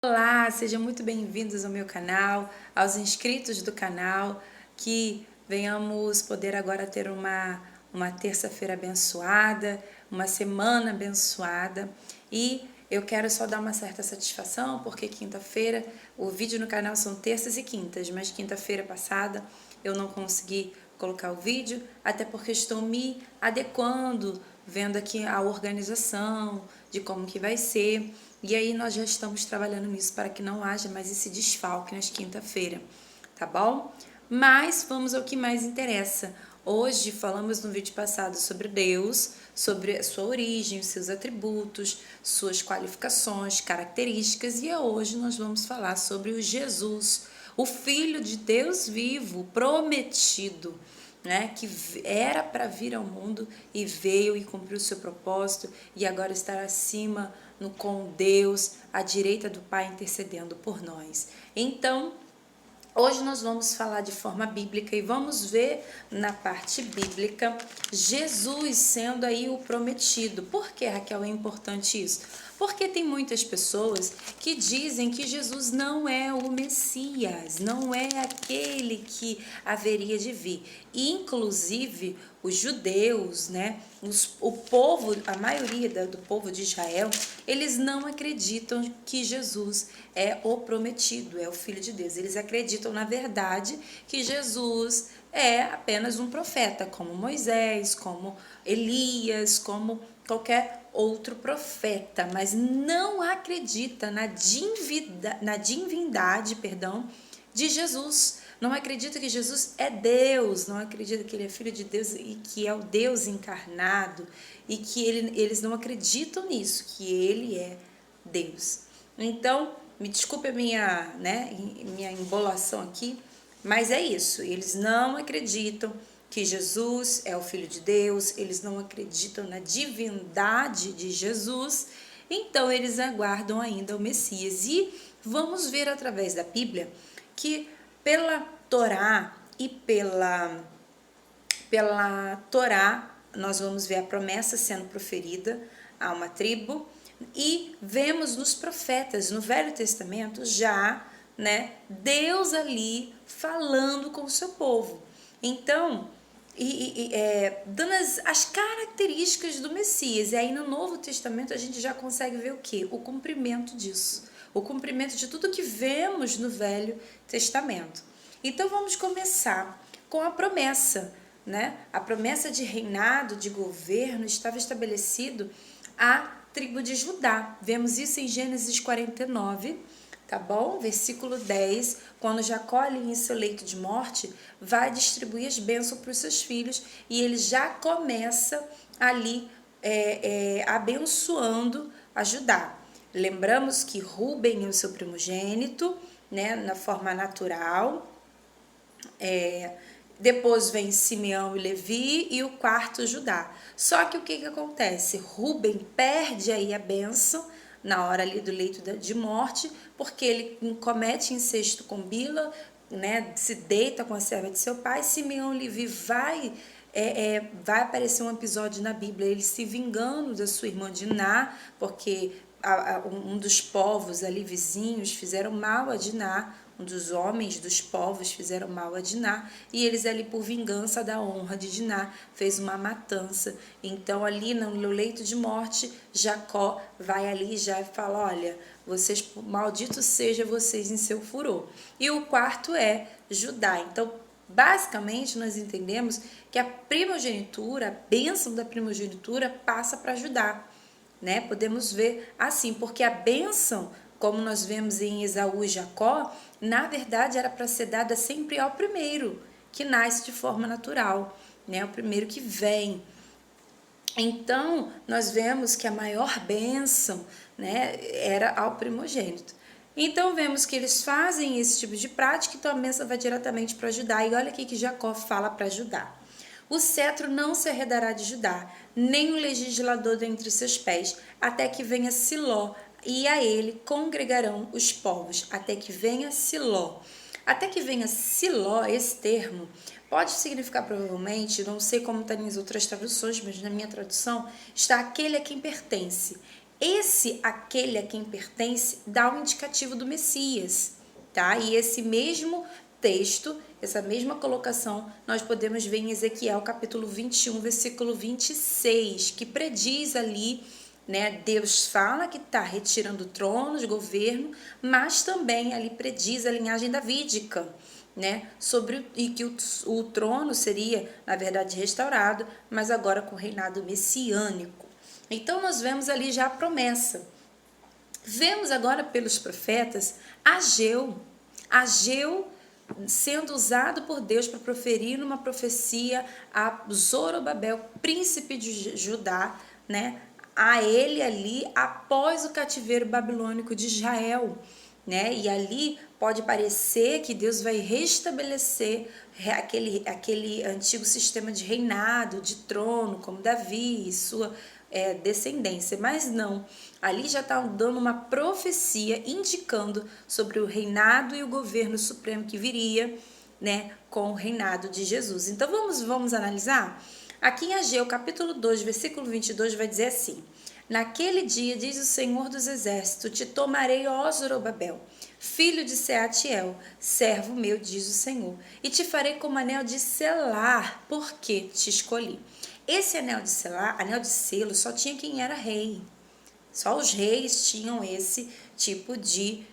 Olá, sejam muito bem-vindos ao meu canal, aos inscritos do canal, que venhamos poder agora ter uma terça-feira abençoada, uma semana abençoada. E eu quero só dar uma certa satisfação, porque quinta-feira, o vídeo no canal são terças e quintas, mas quinta-feira passada eu não consegui colocar o vídeo, até porque estou me adequando, vendo aqui a organização de como que vai ser. E aí nós já estamos trabalhando nisso para que não haja mais esse desfalque nas quinta-feira, tá bom? Mas vamos ao que mais interessa. Hoje falamos no vídeo passado sobre Deus, sobre a sua origem, os seus atributos, suas qualificações, características, e hoje nós vamos falar sobre o Jesus, o Filho de Deus vivo, prometido, né, que era para vir ao mundo e veio e cumpriu o seu propósito e agora está acima com Deus, à direita do Pai, intercedendo por nós. Então, hoje nós vamos falar de forma bíblica e vamos ver na parte bíblica Jesus sendo aí o prometido. Por que, Raquel, é importante isso? Porque tem muitas pessoas que dizem que Jesus não é o Messias, não é aquele que haveria de vir. E, inclusive, os judeus, né, o povo, a maioria do povo de Israel, eles não acreditam que Jesus é o prometido, é o Filho de Deus. Eles acreditam, na verdade, que Jesus é apenas um profeta, como Moisés, como Elias, como qualquer outro profeta, mas não acredita na divindade, de Jesus. Não acredita que Jesus é Deus, não acredita que ele é filho de Deus e que é o Deus encarnado, e que eles não acreditam nisso, que ele é Deus. Então, me desculpe a minha embolação aqui, mas é isso, eles não acreditam que Jesus é o Filho de Deus, eles não acreditam na divindade de Jesus, então eles aguardam ainda o Messias. E vamos ver através da Bíblia que pela Torá e pela Torá nós vamos ver a promessa sendo proferida a uma tribo, e vemos nos profetas, no Velho Testamento, já, né, Deus ali falando com o seu povo. Então, dando as características do Messias. E aí no Novo Testamento a gente já consegue ver o quê? O cumprimento disso. O cumprimento de tudo que vemos no Velho Testamento. Então vamos começar com a promessa, né? A promessa de reinado, de governo, estava estabelecido a tribo de Judá. Vemos isso em Gênesis 49, tá bom? Versículo 10, quando Jacó ali em seu leito de morte, vai distribuir as bênçãos para os seus filhos, e ele já começa ali abençoando a Judá. Lembramos que Rúben é o seu primogênito, né, na forma natural. Depois vem Simeão e Levi e o quarto Judá. Só que o que acontece? Rúben perde aí a bênção na hora ali do leito de morte, porque ele comete incesto com Bila, né, se deita com a serva de seu pai. Simeão e Levi vai aparecer um episódio na Bíblia, ele se vingando da sua irmã Diná, porque um dos povos ali vizinhos fizeram mal a Diná, um dos homens dos povos fizeram mal a Diná, e eles ali por vingança da honra de Diná fez uma matança. Então ali no leito de morte, Jacó vai ali e já fala: olha, vocês, maldito seja vocês em seu furor. E o quarto é Judá. Então basicamente nós entendemos que a primogenitura, a bênção da primogenitura passa para Judá, né? Podemos ver assim, porque a bênção, como nós vemos em Esaú e Jacó, na verdade era para ser dada sempre ao primeiro, que nasce de forma natural, né? O primeiro que vem. Então, nós vemos que a maior bênção, né, era ao primogênito. Então, vemos que eles fazem esse tipo de prática, então a bênção vai diretamente para Judá. E olha aqui que Jacó fala para Judá: o cetro não se arredará de Judá, nem o legislador dentre seus pés, até que venha Siló, e a ele congregarão os povos, até que venha Siló. Até que venha Siló, esse termo, pode significar provavelmente, não sei como está nas outras traduções, mas na minha tradução, está aquele a quem pertence. aquele a quem pertence, dá um indicativo do Messias, tá? E esse mesmo texto, essa mesma colocação, nós podemos ver em Ezequiel capítulo 21, versículo 26, que prediz ali, né? Deus fala que está retirando tronos, governo, mas também ali prediz a linhagem davídica, né? E que o trono seria, na verdade, restaurado, mas agora com o reinado messiânico. Então nós vemos ali já a promessa. Vemos agora pelos profetas Ageu sendo usado por Deus para proferir uma profecia a Zorobabel, príncipe de Judá, né? A ele ali após o cativeiro babilônico de Israel, né? E ali pode parecer que Deus vai restabelecer aquele antigo sistema de reinado, de trono, como Davi e sua descendência, mas não. Ali já está dando uma profecia indicando sobre o reinado e o governo supremo que viria, né, com o reinado de Jesus. Então vamos analisar? Aqui em Ageu, capítulo 2, versículo 22, vai dizer assim: naquele dia, diz o Senhor dos Exércitos, te tomarei, ó Zorobabel, filho de Seatiel, servo meu, diz o Senhor, e te farei como anel de selar, porque te escolhi. Esse anel de selar, anel de selo, só tinha quem era rei. Só os reis tinham esse tipo de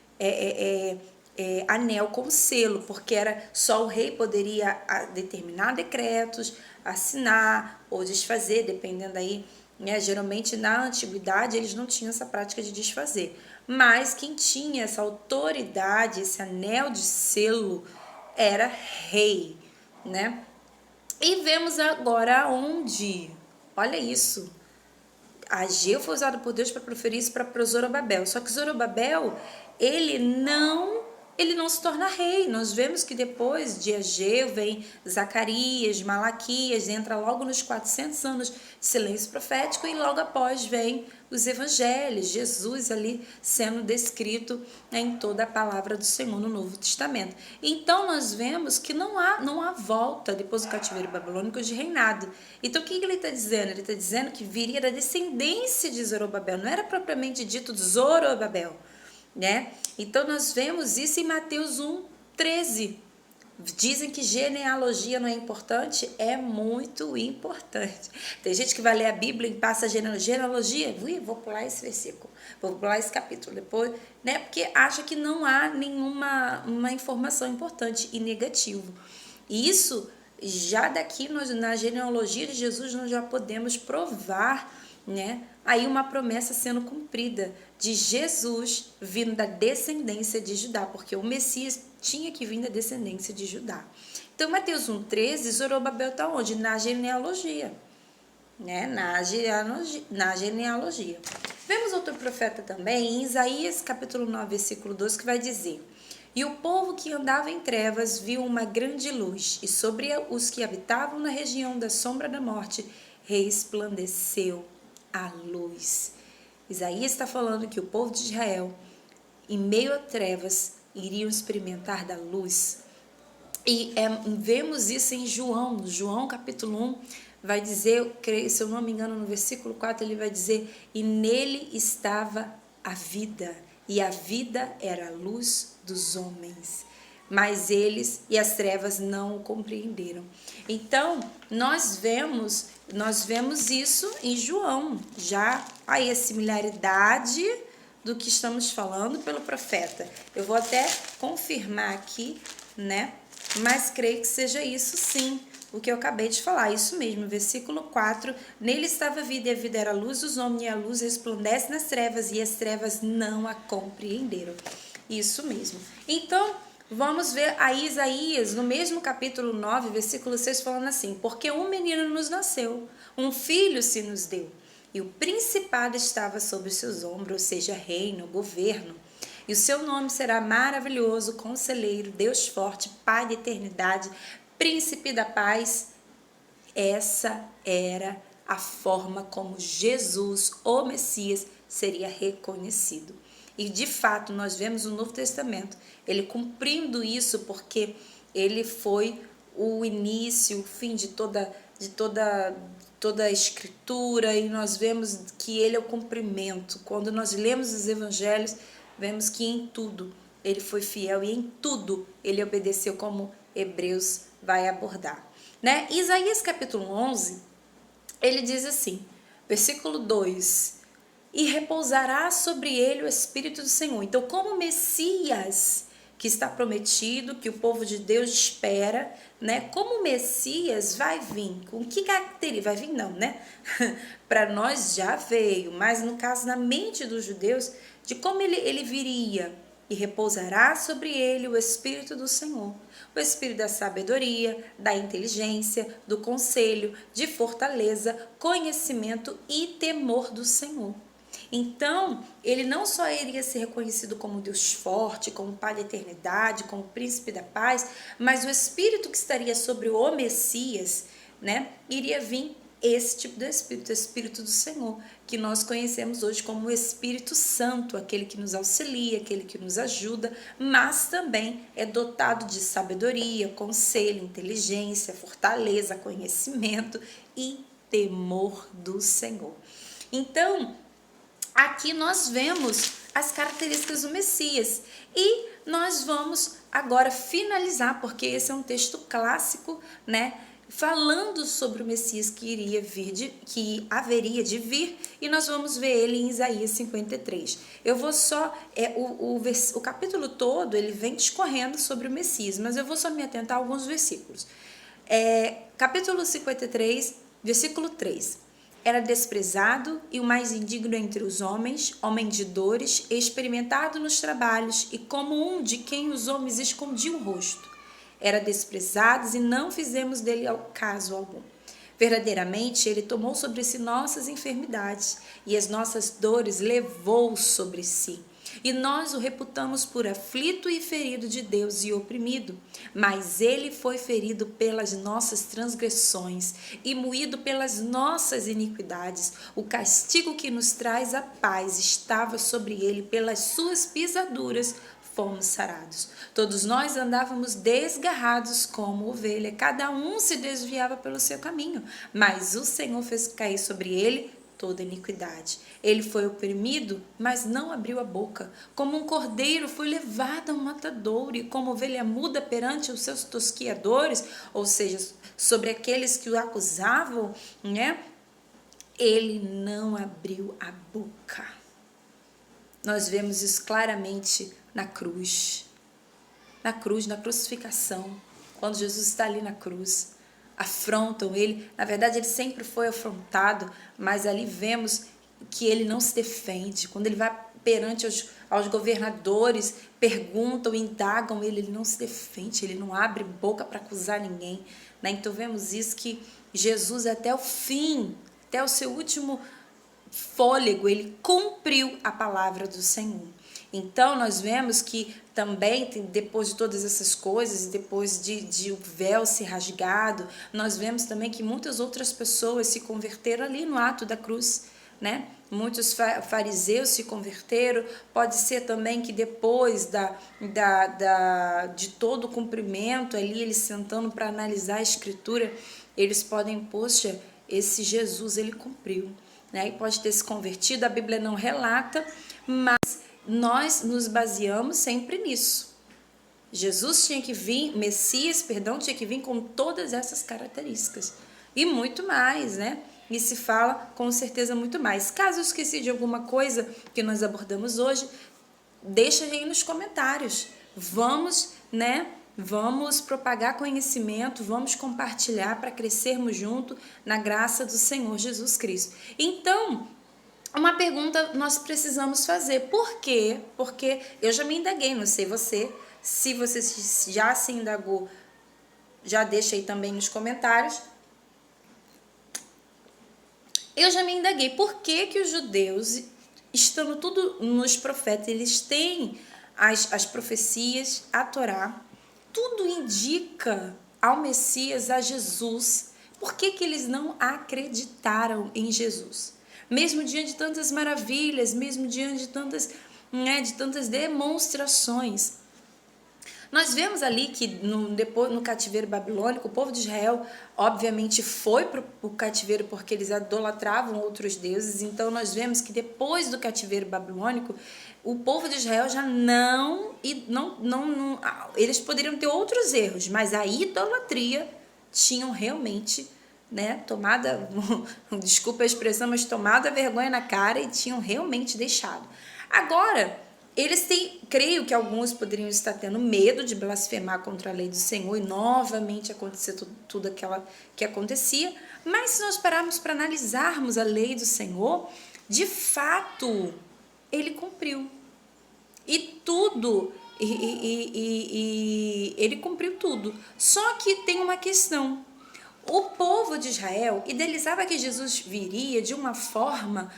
anel com selo, porque era só o rei poderia determinar decretos, assinar ou desfazer, dependendo aí, né? Geralmente na antiguidade eles não tinham essa prática de desfazer, mas quem tinha essa autoridade, esse anel de selo, era rei, né? E vemos agora onde, olha isso, Ageu foi usado por Deus para proferir isso para Zorobabel. Só que Zorobabel, ele não se torna rei. Nós vemos que depois de Ageu vem Zacarias, Malaquias, entra logo nos 400 anos de silêncio profético e logo após vem os evangelhos, Jesus ali sendo descrito em toda a palavra do Senhor no Novo Testamento. Então nós vemos que não há volta depois do cativeiro babilônico de reinado. Então o que ele está dizendo? Ele está dizendo que viria da descendência de Zorobabel, não era propriamente dito Zorobabel, né? Então nós vemos isso em Mateus 1:13. Dizem que genealogia não é importante, é muito importante. Tem gente que vai ler a Bíblia e passa genealogia, vou pular esse versículo, vou pular esse capítulo depois, né? Porque acha que não há uma informação importante e negativo. E isso, já daqui na genealogia de Jesus, nós já podemos provar, né? Aí uma promessa sendo cumprida de Jesus vindo da descendência de Judá, porque o Messias tinha que vir da descendência de Judá. Então, Mateus 1:13, Zorobabel está onde? Na genealogia, né? Na genealogia. Vemos outro profeta também, em Isaías capítulo 9, versículo 12, que vai dizer: e o povo que andava em trevas viu uma grande luz, e sobre os que habitavam na região da sombra da morte resplandeceu a luz. Isaías está falando que o povo de Israel, em meio a trevas, iriam experimentar da luz. E vemos isso em João capítulo 1, vai dizer, se eu não me engano, no versículo 4, ele vai dizer: e nele estava a vida, e a vida era a luz dos homens. Mas eles e as trevas não o compreenderam. Então, nós vemos isso em João, já aí a similaridade do que estamos falando pelo profeta. Eu vou até confirmar aqui, né? Mas creio que seja isso sim, o que eu acabei de falar. Isso mesmo, versículo 4. Nele estava a vida, e a vida era a luz dos homens, e a luz resplandece nas trevas, e as trevas não a compreenderam. Isso mesmo. Então, vamos ver a Isaías, no mesmo capítulo 9, versículo 6, falando assim: porque um menino nos nasceu, um filho se nos deu, e o principado estava sobre os seus ombros, ou seja, reino, governo. E o seu nome será maravilhoso, conselheiro, Deus forte, Pai da eternidade, príncipe da paz. Essa era a forma como Jesus, o Messias, seria reconhecido. E de fato nós vemos no Novo Testamento ele cumprindo isso, porque ele foi o início, o fim de todo toda a escritura, e nós vemos que ele é o cumprimento. Quando nós lemos os evangelhos, vemos que em tudo ele foi fiel e em tudo ele obedeceu, como Hebreus vai abordar, né? Isaías capítulo 11, ele diz assim, versículo 2, e repousará sobre ele o Espírito do Senhor. Então, como Messias que está prometido, que o povo de Deus espera, né? Como Messias vai vir, com que característica? Vai vir não, né? Para nós já veio, mas no caso, na mente dos judeus, de como ele viria, e repousará sobre ele o Espírito do Senhor, o Espírito da sabedoria, da inteligência, do conselho, de fortaleza, conhecimento e temor do Senhor. Então, ele não só iria ser reconhecido como Deus forte, como Pai da eternidade, como Príncipe da paz, mas o Espírito que estaria sobre o Messias, né, iria vir esse tipo de Espírito, o Espírito do Senhor, que nós conhecemos hoje como o Espírito Santo, aquele que nos auxilia, aquele que nos ajuda, mas também é dotado de sabedoria, conselho, inteligência, fortaleza, conhecimento e temor do Senhor. Então, aqui nós vemos as características do Messias e nós vamos agora finalizar, porque esse é um texto clássico, né? Falando sobre o Messias que haveria de vir, e nós vamos ver ele em Isaías 53. Eu vou só, o capítulo todo ele vem discorrendo sobre o Messias, mas eu vou só me atentar a alguns versículos. Capítulo 53, versículo 3. Era desprezado e o mais indigno entre os homens, homem de dores, experimentado nos trabalhos, e como um de quem os homens escondiam o rosto. Era desprezado e não fizemos dele caso algum. Verdadeiramente, ele tomou sobre si nossas enfermidades e as nossas dores levou sobre si. E nós o reputamos por aflito e ferido de Deus e oprimido. Mas ele foi ferido pelas nossas transgressões e moído pelas nossas iniquidades. O castigo que nos traz a paz estava sobre ele, pelas suas pisaduras fomos sarados. Todos nós andávamos desgarrados como ovelha, cada um se desviava pelo seu caminho, mas o Senhor fez cair sobre ele toda iniquidade. Ele foi oprimido, mas não abriu a boca. Como um cordeiro foi levado ao matadouro, e como ovelha muda perante os seus tosquiadores, ou seja, sobre aqueles que o acusavam, né? Ele não abriu a boca. Nós vemos isso claramente na cruz, na crucificação, quando Jesus está ali na cruz, afrontam ele, na verdade ele sempre foi afrontado, mas ali vemos que ele não se defende, quando ele vai perante aos governadores, perguntam, indagam ele não se defende, ele não abre boca para acusar ninguém, né? Então vemos isso, que Jesus até o fim, até o seu último fôlego, ele cumpriu a palavra do Senhor. Então, nós vemos que também, depois de todas essas coisas, depois de o véu ser rasgado, nós vemos também que muitas outras pessoas se converteram ali no ato da cruz, né? Muitos fariseus se converteram. Pode ser também que depois de todo o cumprimento ali, eles sentando para analisar a escritura, eles podem, poxa, esse Jesus, ele cumpriu, né? E pode ter se convertido, a Bíblia não relata, mas nós nos baseamos sempre nisso. Jesus tinha que vir, Messias, tinha que vir com todas essas características. E muito mais, né? E se fala com certeza muito mais. Caso eu esqueci de alguma coisa que nós abordamos hoje, deixa aí nos comentários. Vamos, né? Vamos propagar conhecimento, vamos compartilhar para crescermos junto na graça do Senhor Jesus Cristo. Então, uma pergunta nós precisamos fazer. Por quê? Porque eu já me indaguei, não sei você. Se você já se indagou, já deixa aí também nos comentários. Eu já me indaguei. Por que que os judeus, estando tudo nos profetas, eles têm as profecias, a Torá, tudo indica ao Messias, a Jesus. Por que que eles não acreditaram em Jesus? Mesmo diante de tantas maravilhas, mesmo diante de tantas demonstrações. Nós vemos ali que depois no cativeiro babilônico, o povo de Israel obviamente foi para o cativeiro porque eles idolatravam outros deuses. Então nós vemos que depois do cativeiro babilônico, o povo de Israel já não eles poderiam ter outros erros, mas a idolatria tinham realmente, né, tomada, desculpa a expressão, mas tomada a vergonha na cara e tinham realmente deixado. Agora, eles têm, creio que alguns poderiam estar tendo medo de blasfemar contra a lei do Senhor e novamente acontecer tudo aquilo que acontecia, mas se nós pararmos para analisarmos a lei do Senhor, de fato, ele cumpriu. E tudo, ele cumpriu tudo. Só que tem uma questão. O povo de Israel idealizava que Jesus viria de uma forma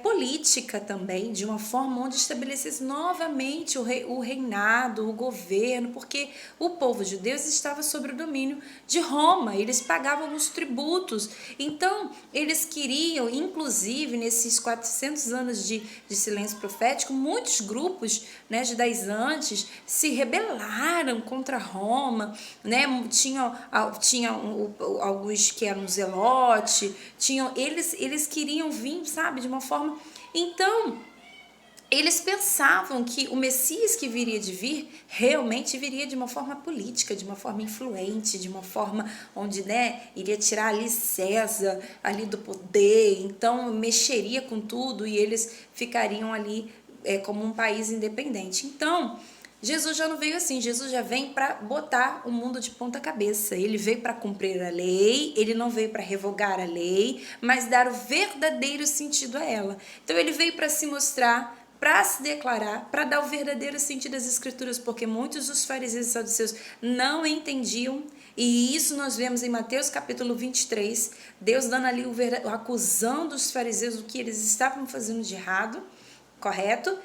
política também, de uma forma onde estabelecesse novamente o reinado, o governo, porque o povo judeu estava sob o domínio de Roma, eles pagavam os tributos. Então, eles queriam, inclusive, nesses 400 anos de silêncio profético, muitos grupos, né, judaizantes se rebelaram contra Roma, né? Tinha alguns que eram zelote, eles queriam vir, sabe, de uma forma. Então, eles pensavam que o Messias que viria de vir realmente viria de uma forma política, de uma forma influente, de uma forma onde, né, iria tirar ali César ali do poder, então mexeria com tudo e eles ficariam ali como um país independente. Então, Jesus já não veio assim, Jesus já vem para botar o mundo de ponta cabeça. Ele veio para cumprir a lei, ele não veio para revogar a lei, mas dar o verdadeiro sentido a ela. Então ele veio para se mostrar, para se declarar, para dar o verdadeiro sentido às escrituras, porque muitos dos fariseus e saduceus não entendiam, e isso nós vemos em Mateus capítulo 23, Deus dando ali acusando os fariseus do que eles estavam fazendo de errado, correto?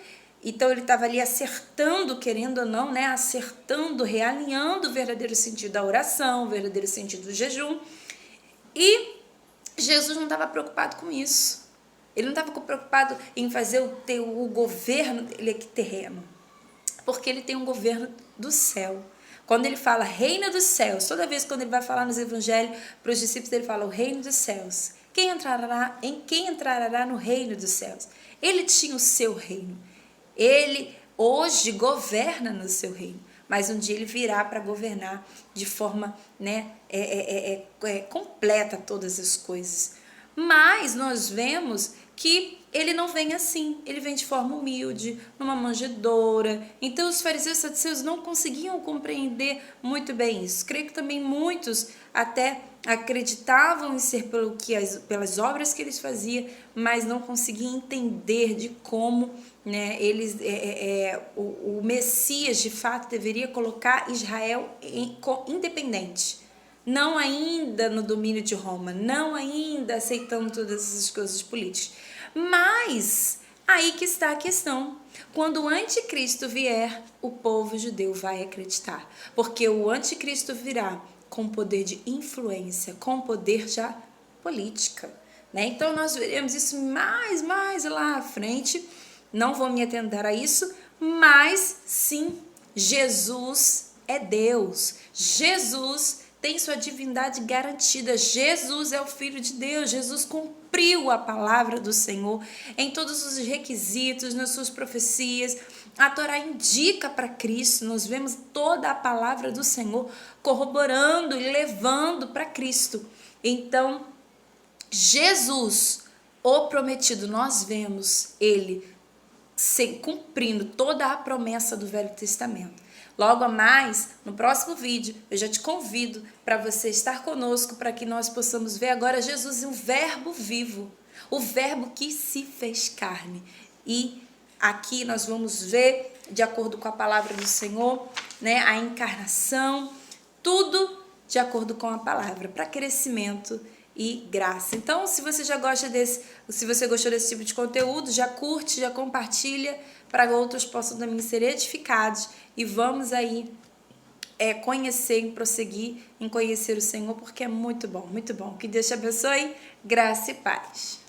Então ele estava ali acertando, querendo ou não, né? Acertando, realinhando o verdadeiro sentido da oração, o verdadeiro sentido do jejum. E Jesus não estava preocupado com isso. Ele não estava preocupado em fazer o governo dele aqui terreno, porque ele tem um governo do céu. Quando ele fala reino dos céus, toda vez quando ele vai falar nos evangelhos para os discípulos, ele fala o reino dos céus. Quem entrará no reino dos céus? Ele tinha o seu reino. Ele hoje governa no seu reino, mas um dia ele virá para governar de forma, né, completa todas as coisas. Mas nós vemos que ele não vem assim, ele vem de forma humilde, numa manjedoura. Então os fariseus e saduceus não conseguiam compreender muito bem isso. Creio que também muitos até acreditavam em ser pelas obras que eles faziam, mas não conseguiam entender de como, né, o Messias de fato deveria colocar Israel independente. Não ainda no domínio de Roma, não ainda aceitando todas essas coisas políticas. Mas aí que está a questão. Quando o anticristo vier, o povo judeu vai acreditar. Porque o anticristo virá com poder de influência, com poder já política, né? Então nós veremos isso mais lá à frente. Não vou me atender a isso, mas sim, Jesus é Deus. Jesus tem sua divindade garantida. Jesus é o Filho de Deus. Jesus cumpriu a palavra do Senhor em todos os requisitos, nas suas profecias. A Torá indica para Cristo. Nós vemos toda a palavra do Senhor corroborando e levando para Cristo. Então, Jesus, o prometido, nós vemos ele cumprindo toda a promessa do Velho Testamento. Logo a mais, no próximo vídeo, eu já te convido para você estar conosco, para que nós possamos ver agora Jesus, um verbo vivo, o verbo que se fez carne. E aqui nós vamos ver, de acordo com a palavra do Senhor, né, a encarnação, tudo de acordo com a palavra, para crescimento e graça. Então, se você gostou desse tipo de conteúdo, já curte, já compartilha, para que outros possam também ser edificados, e vamos aí conhecer e prosseguir em conhecer o Senhor, porque é muito bom, muito bom. Que Deus te abençoe, graça e paz.